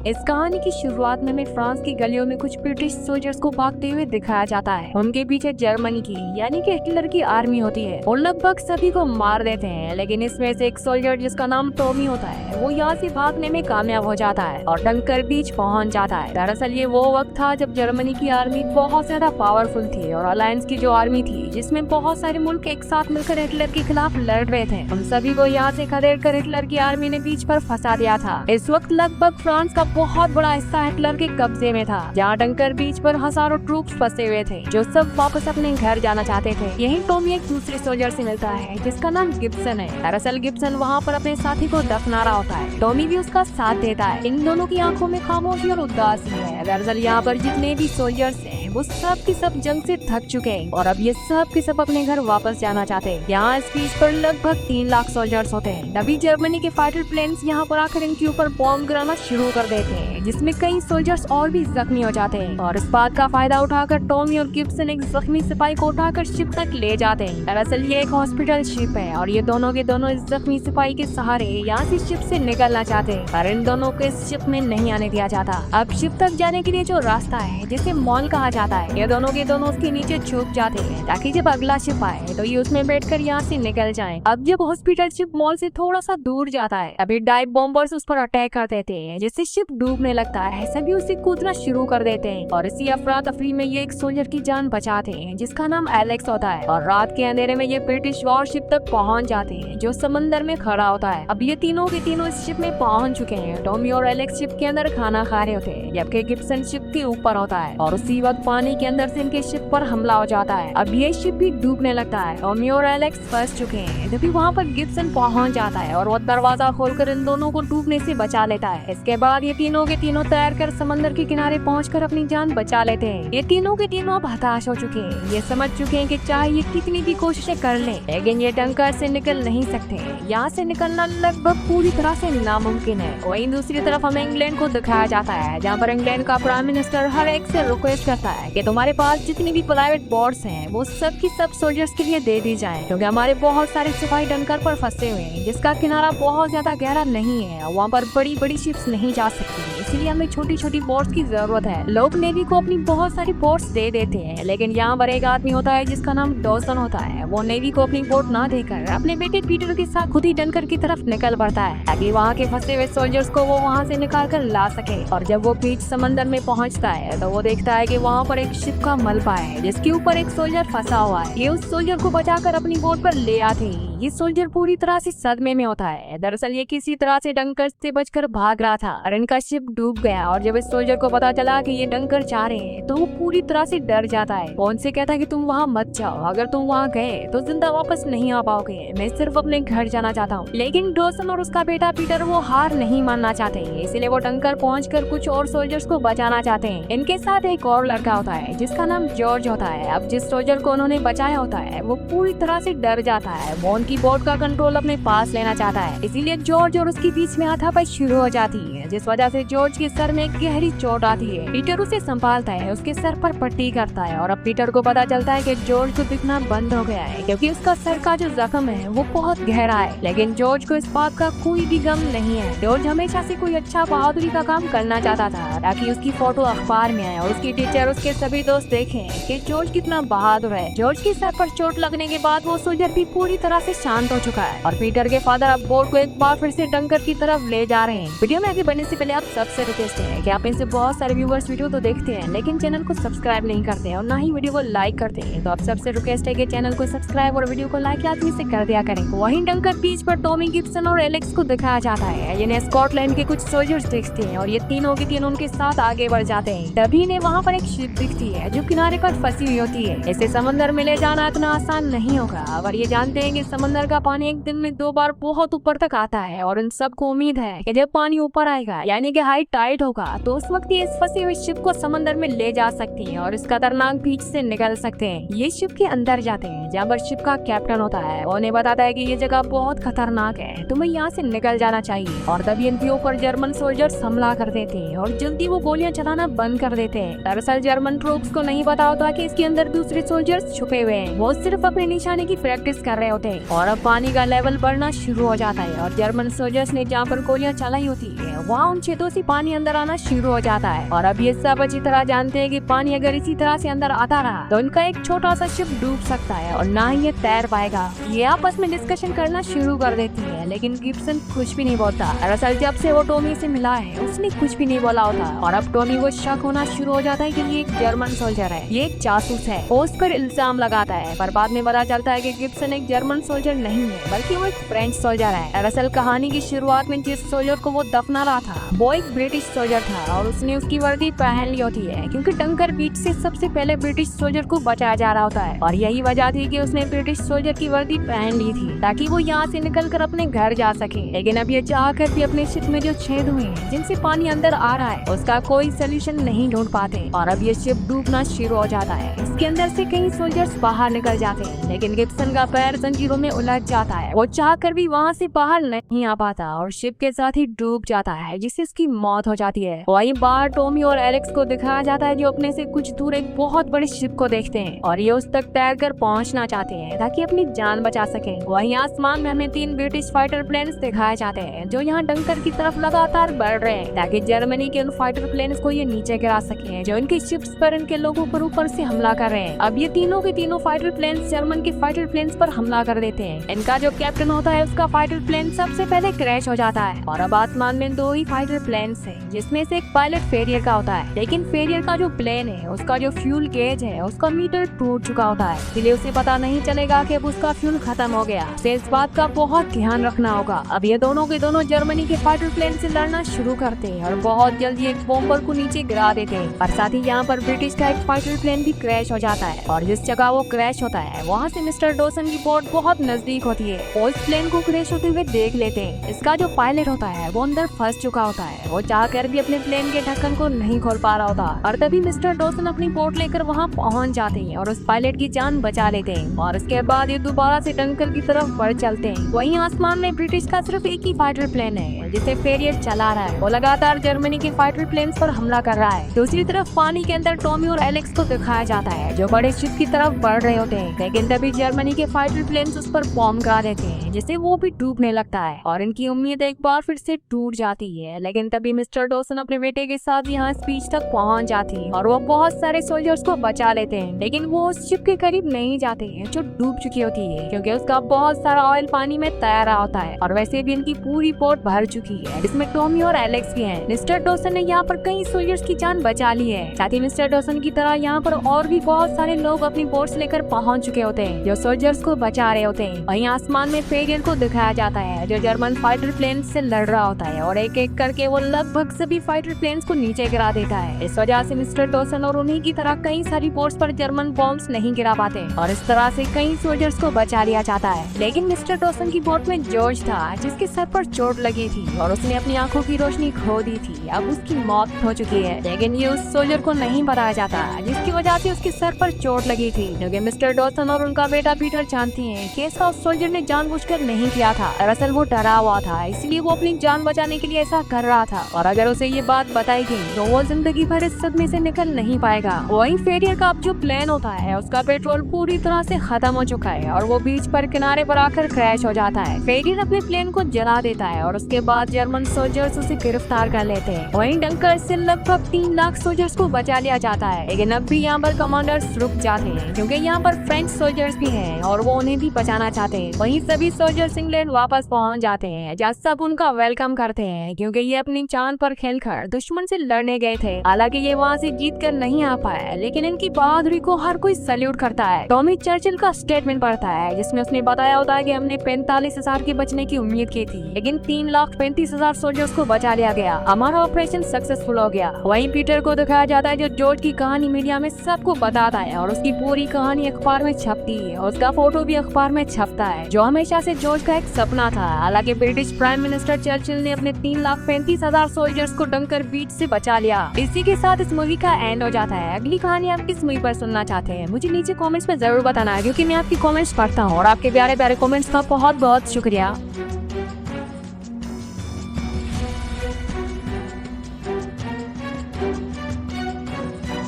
इस कहानी की शुरुआत में हमें फ्रांस की गलियों में कुछ ब्रिटिश सोल्जर्स को भागते हुए दिखाया जाता है। उनके पीछे जर्मनी की यानी कि हिटलर की आर्मी होती है और लगभग सभी को मार देते हैं, लेकिन इसमें से एक सोल्जर जिसका नाम टॉमी होता है वो यहाँ से भागने में कामयाब हो जाता है और डंकर बीच पहुँच जाता है। दरअसल ये वो वक्त था जब जर्मनी की आर्मी बहुत ज्यादा पावरफुल थी और अलायंस की जो आर्मी थी जिसमें बहुत सारे मुल्क एक साथ मिलकर हिटलर के खिलाफ लड़ रहे थे, उन सभी को यहाँ से खदेड़ कर हिटलर की आर्मी ने बीच पर फंसा दिया था। इस वक्त लगभग फ्रांस का बहुत बड़ा हिस्सा हिटलर के कब्जे में था, जहाँ डंकर बीच पर हजारों ट्रूप्स फंसे हुए थे जो सब वापस अपने घर जाना चाहते थे। यही टॉमी एक दूसरे सोल्जर से मिलता है जिसका नाम गिब्सन है। दरअसल गिब्सन वहाँ पर अपने साथी को दफना रहा होता है, टॉमी भी उसका साथ देता है। इन दोनों की आंखों में खामोशी और उदासी है। दरअसल यहाँ पर जितने भी सोल्जर्स हैं वो सब की सब जंग से थक चुके हैं और अब ये सब के सब अपने घर वापस जाना चाहते हैं। यहाँ इस बीच पर लगभग 3 लाख सोल्जर्स होते हैं। तभी जर्मनी के फाइटर प्लेन्स यहाँ पर आकर इनके ऊपर बॉम्ब गिराना शुरू कर देते हैं, जिसमें कई सोल्जर्स और भी जख्मी हो जाते हैं और इस बात का फायदा उठाकर टॉमी और गिब्सन एक जख्मी सिपाही को उठाकर शिप तक ले जाते हैं। दरअसल ये एक हॉस्पिटल शिप है और ये दोनों के दोनों इस जख्मी सिपाही के सहारे यहाँ से शिप से निकलना चाहते हैं, पर इन दोनों को इस शिप में नहीं आने दिया जाता। अब शिप तक जाने के लिए जो रास्ता है जिसे मॉल कहा जाता है, ये दोनों के दोनों उसके नीचे छुप जाते हैं ताकि जब अगला शिप आए तो ये उसमें बैठकर यहाँ से निकल जाएं। अब जब हॉस्पिटल शिप मॉल से थोड़ा सा दूर जाता है तभी डाइव बॉम्बर्स उस पर अटैक कर देते हैं, जिससे शिप डूबने लगता है। सभी उसे कूदना शुरू कर देते हैं और इसी अफरा तफरी में ये एक सोल्जर की जान बचाते हैं जिसका नाम एलेक्स होता है और रात के अंधेरे में ये ब्रिटिश वॉरशिप तक पहुँच जाते हैं जो समंदर में खड़ा होता है। अब ये तीनों के तीनों इस शिप में पहुँच चुके हैं। टॉमी और एलेक्स शिप के अंदर खाना खा रहे होते हैं जबकि गिब्सन शिप के ऊपर होता है और उसी वक्त पानी के अंदर से इनके शिप पर हमला हो जाता है। अब ये शिप भी डूबने लगता है। टॉमी और एलेक्स फंस चुके हैं तभी वहाँ पर गिब्सन पहुँच जाता है और वो दरवाजा खोलकर इन दोनों को डूबने से बचा लेता है। इसके बाद ये तीनों के तीनों तैर कर समंदर के किनारे पहुंचकर अपनी जान बचा लेते हैं। ये तीनों के तीनों अब हताश हो चुके हैं। ये समझ चुके हैं कि चाहे ये कितनी भी कोशिशें कर लें लेकिन ये डंकर से निकल नहीं सकते। यहाँ से निकलना लगभग पूरी तरह से नामुमकिन है। वहीं दूसरी तरफ हमें इंग्लैंड को दिखाया जाता है जहाँ पर इंग्लैंड का प्राइम मिनिस्टर हर एक से रिक्वेस्ट करता है कि तुम्हारे पास जितनी भी प्राइवेट बोट्स हैं वो सब की सब सोल्जर्स के लिए दे दी जाएं, क्योंकि हमारे बहुत सारे सिपाही डंकर पर फंसे हुए हैं जिसका किनारा बहुत ज्यादा गहरा नहीं है। वहाँ पर बड़ी बड़ी शिप्स नहीं जा सकती, इसलिए हमें छोटी छोटी बोट्स की जरूरत है। लोग नेवी को अपनी बहुत सारी बोट्स दे देते हैं, लेकिन यहाँ पर एक आदमी होता है जिसका नाम डॉसन होता है। वो नेवी को अपनी बोट ना देकर अपने बेटे पीटर के साथ खुद ही डंकर की तरफ निकल पड़ता है ताकि वहाँ के फंसे हुए सोल्जर्स को वो वहाँ से निकाल कर ला सके। और जब वो बीच समंदर में पहुँचता है तो वो देखता है कि वहाँ पर एक शिप का मलबा है जिसके ऊपर एक सोल्जर फंसा हुआ है। ये उस सोल्जर को बचाकर अपनी बोट पर ले आते हैं। ये सोल्जर पूरी तरह से सदमे में होता है। दरअसल ये किसी तरह से डंकर से बचकर भाग रहा था और इनका शिप डूब गया और जब इस सोल्जर को पता चला कि ये डंकर जा रहे हैं तो वो पूरी तरह से डर जाता है। वो उनसे कहता है कि तुम वहाँ मत जाओ, अगर तुम वहाँ गए तो जिंदा वापस नहीं आ पाओगे, मैं सिर्फ अपने घर जाना चाहता हूँ। लेकिन डॉसन और उसका बेटा पीटर वो हार नहीं मानना चाहते, इसलिए वो डंकर पहुंचकर कुछ और सोल्जर्स को बचाना चाहते हैं। इनके साथ एक और लड़का होता है जिसका नाम जॉर्ज होता है। अब जिस सोल्जर को उन्होंने बचाया होता है वो पूरी तरह से डर जाता है। वो उनकी बोट का कंट्रोल अपने पास लेना चाहता है, इसीलिए जॉर्ज और उसके बीच में हाथापाई शुरू हो जाती है, जिस वजह से जॉर्ज के सर में गहरी चोट आती है। पीटर उसे संभालता है, उसके सर पर पट्टी करता है और अब पीटर को पता चलता है कि जॉर्ज को दिखना बंद हो गया है क्योंकि उसका सर का जो जख्म है वो बहुत गहरा है। लेकिन जॉर्ज को इस बात का कोई भी गम नहीं है। जॉर्ज हमेशा से कोई अच्छा बहादुरी का काम करना चाहता था ताकि उसकी फोटो अखबार में आए और उसकी टीचर उसके सभी दोस्त देखें कि जॉर्ज कितना बहादुर है। जॉर्ज के सर पर चोट लगने के बाद वो सोल्जर भी पूरी तरह से शांत हो चुका है और पीटर के फादर अब बोट को एक बार फिर से डंकर की तरफ ले जा रहे हैं। वीडियो में आगे बढ़ने से पहले आप सबसे रिक्वेस्ट है कि आप इनसे बहुत सारे व्यूवर्स वीडियो तो देखते हैं लेकिन चैनल को सब्सक्राइब नहीं करते हैं और ना ही वीडियो को लाइक करते हैं, तो आप सबसे रिक्वेस्ट है कि चैनल को सब्सक्राइब और वीडियो को लाइक आदमी से कर दिया करें। वहीं डंकर बीच पर टॉमी गिब्सन और एलेक्स को दिखाया जाता है। इन्हें स्कॉटलैंड के कुछ सोल्जर्स दिखते हैं और ये तीनों के तीनों उनके साथ आगे बढ़ जाते हैं। तभी इन्हें वहाँ पर एक शिप दिखती है जो किनारे पर फंसी हुई होती है। इसे समंदर में ले जाना इतना आसान नहीं होगा और ये जानते हैं कि समंदर का पानी एक दिन में 2 बार बहुत ऊपर तक आता है और इन सबको उम्मीद है कि जब पानी ऊपर आएगा यानी कि हाई टाइड होगा तो उस वक्त ये इस फंसी हुई शिप को समंदर में ले जा सकती है और इस खतरनाक बीच से निकल सकते हैं। ये शिप के अंदर जाते हैं जहाँ पर शिप का कैप्टन होता है। वो उन्हें बताता है कि ये जगह बहुत खतरनाक है, तुम्हें यहाँ से निकल जाना चाहिए। और तभी इनके ऊपर जर्मन सोल्जर्स हमला कर देते हैं और जल्दी वो गोलियां चलाना बंद कर देते हैं। दरअसल जर्मन ट्रूप्स को नहीं पता होता कि इसके अंदर दूसरे सोल्जर्स छुपे हुए हैं। वो सिर्फ अपने निशाने की प्रैक्टिस कर रहे होते हैं और अब पानी का लेवल बढ़ना शुरू हो जाता है और जर्मन सोल्जर्स ने जहाँ पर गोलियां चलाई होती है वहाँ उन छेदों से पानी अंदर आना शुरू हो जाता है। और अब ये सब अच्छी तरह जानते हैं कि पानी अगर इसी तरह से अंदर आता रहा तो उनका एक छोटा सा शिप डूब सकता है और ना ही ये तैर पाएगा। ये आपस में डिस्कशन करना शुरू कर देती है, लेकिन गिब्सन कुछ भी नहीं बोलता। दरअसल जब से वो टॉमी से मिला है उसने कुछ भी नहीं बोला होता और अब टॉमी को शक होना शुरू हो जाता है कि ये एक जर्मन सोल्जर है, ये एक जासूस है। वो उस पर इल्जाम लगाता है, पर बाद में पता चलता है कि गिब्सन एक जर्मन सोल्जर नहीं है बल्कि वो एक फ्रेंच सोल्जर है। दरअसल कहानी की शुरुआत में जिस सोल्जर को वो दफना रहा था वो एक ब्रिटिश सोल्जर था और उसने उसकी वर्दी पहन ली होती है क्योंकि डंकर बीच से सबसे पहले ब्रिटिश सोल्जर को बचाया जा रहा होता है और यही वजह थी कि उसने ब्रिटिश सोल्जर की वर्दी पहन ली थी ताकि वो यहाँ से निकलकर अपने घर जा सके। लेकिन अब ये चाहकर भी अपने शिप में जो छेद हुए हैं जिनसे पानी अंदर आ रहा है उसका कोई सोल्यूशन नहीं ढूंढ पाते और अब ये शिप डूबना शुरू हो जाता है। इसके अंदर से कई सोल्जर्स बाहर निकल जाते हैं लेकिन गिब्सन का पैर जंजीरों में उलझ जाता है। वो चाहकर भी वहाँ से बाहर नहीं आ पाता और शिप के साथ ही डूब जाता है जिससे उसकी मौत हो जाती है। वहीं बाहर टॉमी और एलेक्स को दिखाया जाता है जो अपने से कुछ दूर एक बहुत बड़ी शिप को देखते हैं और ये उस तक तैरकर पहुंचना चाहते हैं ताकि अपनी जान बचा सके। वहीं आसमान में हमें 3 ब्रिटिश फाइटर प्लेन्स दिखाए जाते हैं जो यहाँ डंकर की तरफ लगातार बढ़ रहे हैं ताकि जर्मनी के उन फाइटर प्लेन्स को ये नीचे गिरा सके जो इनकी शिप्स पर इनके लोगों पर ऊपर से हमला कर रहे हैं। अब ये तीनों के तीनों फाइटर प्लेन्स जर्मन के फाइटर प्लेन्स पर हमला कर देते हैं। इनका जो कैप्टन होता है उसका फाइटर प्लेन सबसे पहले क्रैश हो जाता है और अब आसमान में 2 ही फाइटर प्लेन्स हैं जिसमें से एक पायलट फेरियर का होता है। लेकिन फेरियर का जो प्लेन है उसका जो फ्यूल गेज है उसका मीटर टूट चुका होता है, इसलिए उसे पता नहीं चलेगा कि अब उसका फ्यूल खत्म हो गया। उसे इस बात का बहुत ध्यान रखना होगा। अब ये दोनों के दोनों जर्मनी के फाइटर प्लेन से लड़ना शुरू करते हैं और बहुत जल्दी एक बॉम्बर को नीचे गिरा देते हैं। और साथ ही यहाँ पर ब्रिटिश का एक फाइटर प्लेन भी क्रैश हो जाता है और जिस जगह वो क्रैश होता है वहाँ से मिस्टर डॉसन की बोट बहुत नजदीक होती है। वो इस प्लेन को क्रैश होते हुए देख लेते हैं। इसका जो पायलट होता है वो अंदर फंस चुका होता है, वो चाहकर भी अपने प्लेन के ढक्कन को नहीं खोल पा रहा होता और तभी मिस्टर डॉसन अपनी बोट लेकर वहाँ पहुँच जाते हैं और उस पायलट की जान बचा लेते हैं और उसके बाद ये दोबारा से डंकर की तरफ बढ़ चलते हैं। वहीं आसमान में ब्रिटिश का सिर्फ एक ही फाइटर प्लेन है जिसे फेरियर चला रहा है। वो लगातार जर्मनी के फाइटर प्लेन पर हमला कर रहा है। दूसरी तरफ पानी के अंदर टॉमी और एलेक्स को दिखाया जाता है जो बड़े शिप की तरफ बढ़ रहे होते हैं, लेकिन तभी जर्मनी के फाइटर प्लेन उस पर बॉम्ब गिरा देते हैं जिससे वो भी डूबने लगता है और इनकी उम्मीद एक बार फिर से टूट जाती है। लेकिन तभी मिस्टर डॉसन अपने बेटे के साथ यहाँ स्पीच तक पहुँच जाती है और वो बहुत सारे सोल्जर्स को बचा लेते हैं, लेकिन वो उस शिप के करीब नहीं जाते हैं जो डूब चुकी होती है क्योंकि उसका बहुत सारा ऑयल पानी में तैर रहा होता है और वैसे भी इनकी पूरी बोट भर चुकी है जिसमें टॉमी और एलेक्स भी हैं। मिस्टर डॉसन ने यहाँ पर कई सोल्जर्स की जान बचा ली है। साथ ही मिस्टर डॉसन की तरह यहाँ पर और भी बहुत सारे लोग अपनी बोट्स लेकर पहुँच चुके होते हैं जो सोल्जर्स को बचा रहे होते हैं। वहीं आसमान में फेरियर को दिखाया जाता है जो जर्मन फाइटर प्लेन से लड़ रहा होता है और एक एक करके वो लगभग सभी फाइटर प्लेन को नीचे गिरा देता है। इस वजह से मिस्टर डॉसन और उन्हीं की तरह कई सारी बोट्स पर जर्मन बॉम्ब्स नहीं गिरा पाते और इस तरह से कई सोल्जर्स को बचा लिया जाता है। लेकिन मिस्टर डॉसन की बोट में जॉर्ज था जिसके सर पर चोट लगी थी और उसने अपनी आंखों की रोशनी खो दी थी। अब उसकी मौत हो चुकी है, लेकिन ये उस सोल्जर को नहीं बताया जाता जिसकी वजह से उसके सर पर चोट लगी थी, क्योंकि मिस्टर डॉसन और उनका बेटा पीटर जानते हैं कि ऐसा उस सोल्जर ने जानबूझकर नहीं किया था। दरअसल वो डरा हुआ था, इसलिए वो अपनी जान बचाने के लिए ऐसा कर रहा था और अगर उसे ये बात बताई गई तो वो जिंदगी भर इस सदमे से निकल नहीं पाएगा। वहीं फेरियर का अब जो प्लेन होता है उसका पेट्रोल पूरी तरह से खत्म हो चुका है और वो बीच पर किनारे पर आकर क्रैश हो जाता है। फेरियर अपने प्लेन को जला देता है और उसके बाद जर्मन सोल्जर्स उसे गिरफ्तार कर लेते हैं। वहीं डंकर से लगभग 3 लाख सोल्जर्स को बचा लिया जाता है, लेकिन अब भी यहाँ पर कमांडर्स रुक जाते हैं क्योंकि यहाँ पर फ्रेंच सोल्जर्स भी हैं और वो उन्हें भी बचाना चाहते हैं। वहीं सभी सोल्जर्स इंग्लैंड वापस पहुँच जाते हैं जहाँ सब उनका वेलकम करते हैं क्योंकि ये अपनी जान पर खेलकर दुश्मन से लड़ने गए थे। हालांकि ये वहाँ से जीत कर नहीं आ पाए, लेकिन इनकी बहादुरी को हर कोई सैल्यूट करता है। टॉमी चर्चिल का स्टेटमेंट पढ़ता है जिसमें उसने बताया होता है कि हमने 45,000 के बचने की उम्मीद की थी, लेकिन 3,35,000 सोल्जर्स को बचा लिया गया। हमारा ऑपरेशन सक्सेसफुल हो गया। वहीं पीटर को दिखाया जाता है जो जॉर्ज की कहानी मीडिया में सबको बताता है और उसकी पूरी कहानी अखबार में छपती है और उसका फोटो भी अखबार में छपता है, जो हमेशा से जॉर्ज का एक सपना था। हालांकि ब्रिटिश प्राइम मिनिस्टर चर्चिल ने अपने 3,35,000 सोल्जर्स को डंकर बीच से बचा लिया। इसी के साथ इस मूवी का एंड हो जाता है। अगली कहानी आप किस मूवी पर सुनना चाहते हैं मुझे नीचे कमेंट्स में जरूर बताना, क्योंकि मैं आपकी कमेंट्स पढ़ता हूँ और आपके प्यारे प्यारे कमेंट्स का बहुत बहुत शुक्रिया।